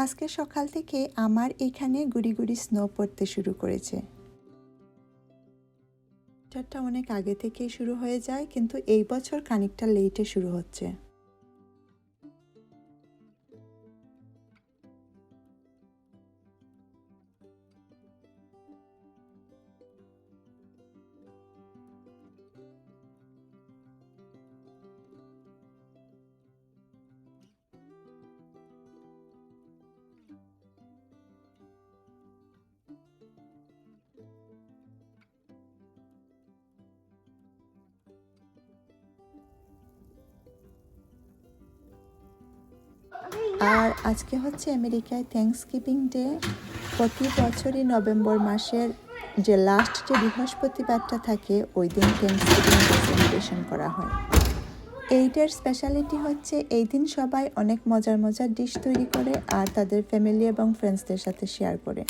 আজকে সকাল থেকে আমার এখানে গুড়ি গুড়ি স্নো পড়তে শুরু করেছে। এটা অনেক আগে থেকেই শুরু হয়ে যায়, কিন্তু এই বছর খানিকটা লেটে শুরু হচ্ছে। আর আজকে হচ্ছে আমেরিকায় থ্যাঙ্কসগিভিং ডে। প্রতি বছরই নভেম্বর মাসের যে লাস্ট যে বৃহস্পতিবারটা থাকে ওই দিন থ্যাঙ্কসগিভিং ডে সেলিব্রেশন করা হয়। এইটার স্পেশালিটি হচ্ছে এই দিন সবাই অনেক মজার মজার ডিশ তৈরি করে আর তাদের ফ্যামিলি এবং ফ্রেন্ডসদের সাথে শেয়ার করে।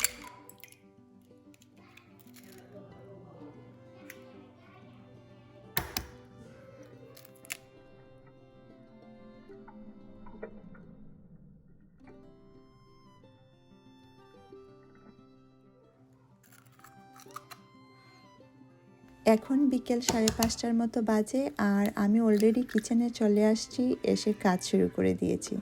এখন বিকেল 5:30টার মতো বাজে আর আমি অলরেডি কিচেনে চলে আসছি, এসে কাজ শুরু করে দিয়েছি।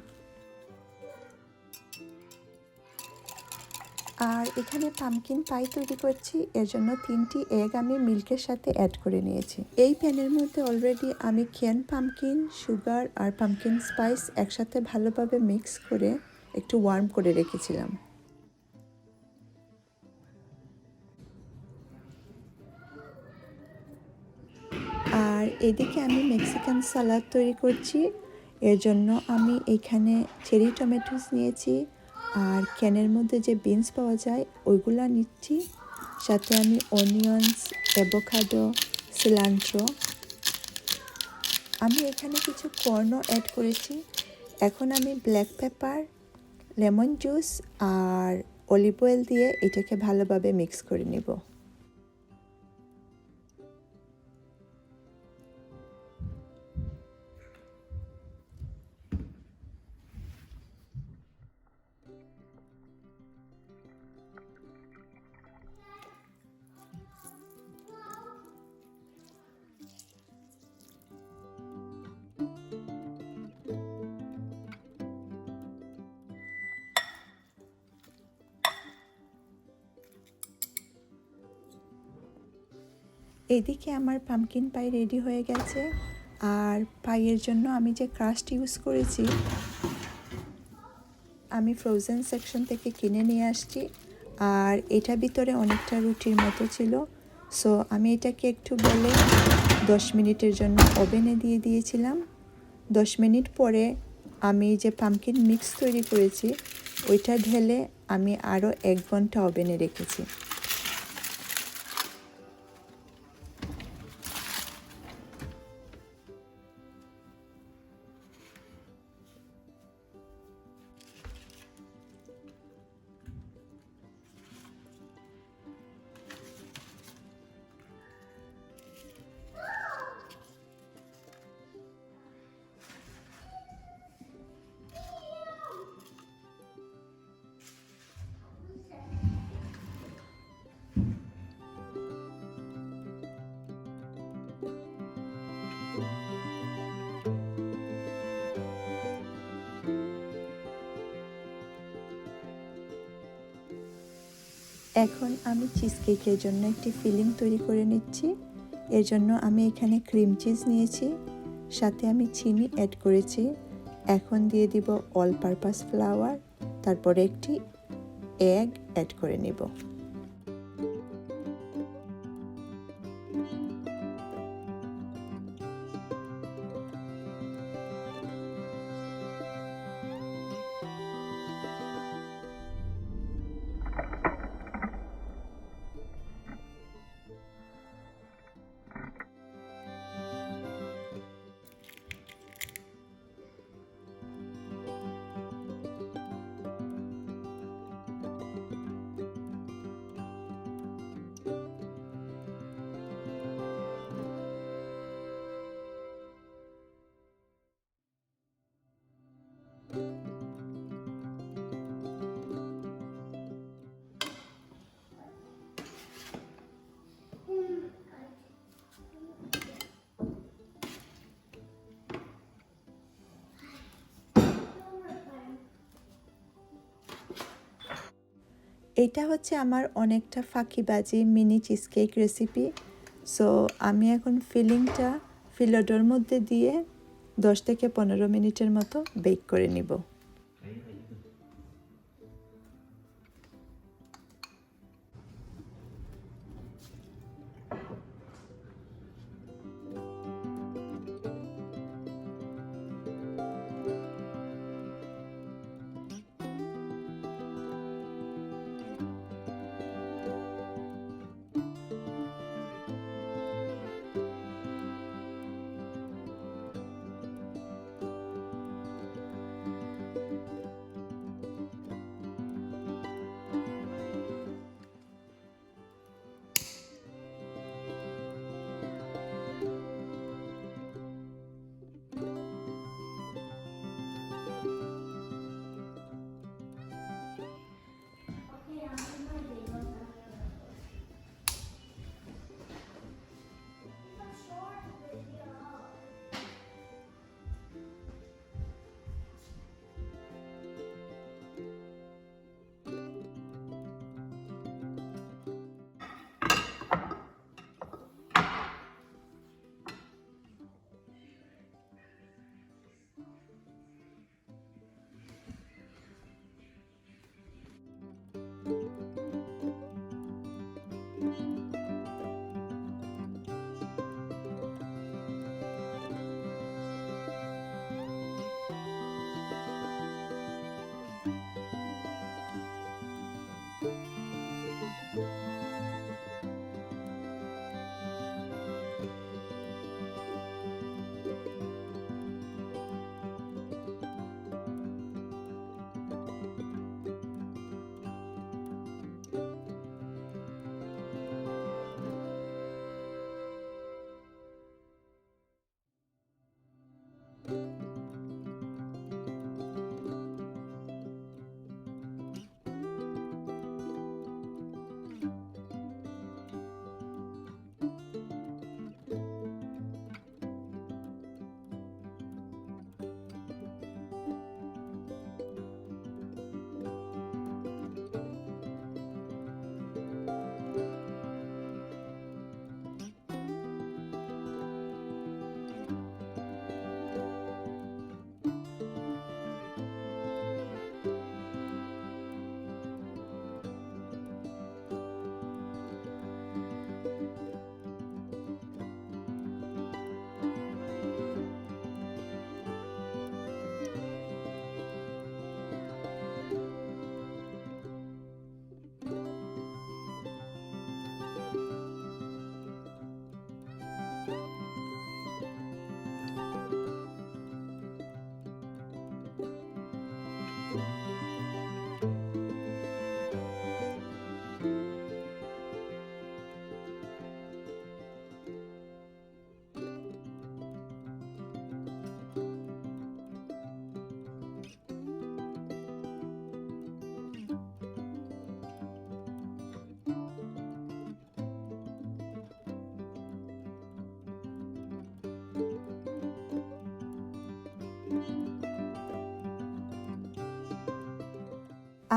আর এখানে পামকিন পাই তৈরি করছি, এর জন্য 3টি এগ আমি মিল্কের সাথে অ্যাড করে নিয়েছি। এই প্যানের মধ্যে অলরেডি আমি কেন পামকিন, সুগার আর পামকিন স্পাইস একসাথে ভালোভাবে মিক্স করে একটু ওয়ার্ম করে রেখেছিলাম। আর এদিকে আমি মেক্সিকান সালাদ তৈরি করছি, এর জন্য আমি এখানে চেরি টমেটোস নিয়েছি আর ক্যানের মধ্যে যে বিনস পাওয়া যায় ওইগুলা নিচ্ছি, সাথে আমি অনিয়নস, অ্যাভোকাডো, সিলান্ট্রো, আমি এখানে কিছু কর্নও অ্যাড করেছি। এখন আমি ব্ল্যাক পেপার, লেমন জুস আর অলিভ অয়েল দিয়ে এটাকে ভালোভাবে মিক্স করে নেব। এদিকে আমার পামকিন পাই রেডি হয়ে গেছে। আর পাইয়ের জন্য আমি যে ক্রাস্ট ইউজ করেছি আমি ফ্রোজেন সেকশন থেকে কিনে নিয়ে আসছি, আর এটা ভিতরে অনেকটা রুটির মতো ছিল। সো আমি এটাকে একটু বেলে 10 মিনিটের জন্য ওভেনে দিয়ে দিয়েছিলাম। 10 মিনিট পরে আমি যে পামকিন মিক্স তৈরি করেছি ওইটা ঢেলে আমি আরও 1 ঘন্টা ওভেনে রেখেছি। এখন আমি চিজ কেকের জন্য একটি ফিলিং তৈরি করে নিচ্ছি। এর জন্য আমি এখানে ক্রিম চিজ নিয়েছি, সাথে আমি চিনি অ্যাড করেছি। এখন দিয়ে দিব অল পারপাস ফ্লাওয়ার, তারপরে একটি এগ অ্যাড করে নিব। এটা হচ্ছে আমার অনেকটা ফাঁকিবাজি মিনি চিজকেক রেসিপি। সো আমি এখন ফিলোডোর মধ্যে দিয়ে 10 থেকে 15 মিনিটের মতো বেক করে নিব।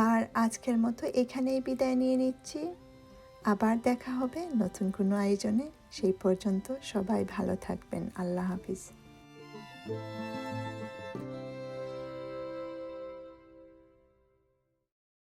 আর আজকের মতো এখানেই বিদায় নিয়ে নিচ্ছি। আবার দেখা হবে নতুন কোনো আয়োজনে। সেই পর্যন্ত সবাই ভালো থাকবেন। আল্লাহ হাফিজ।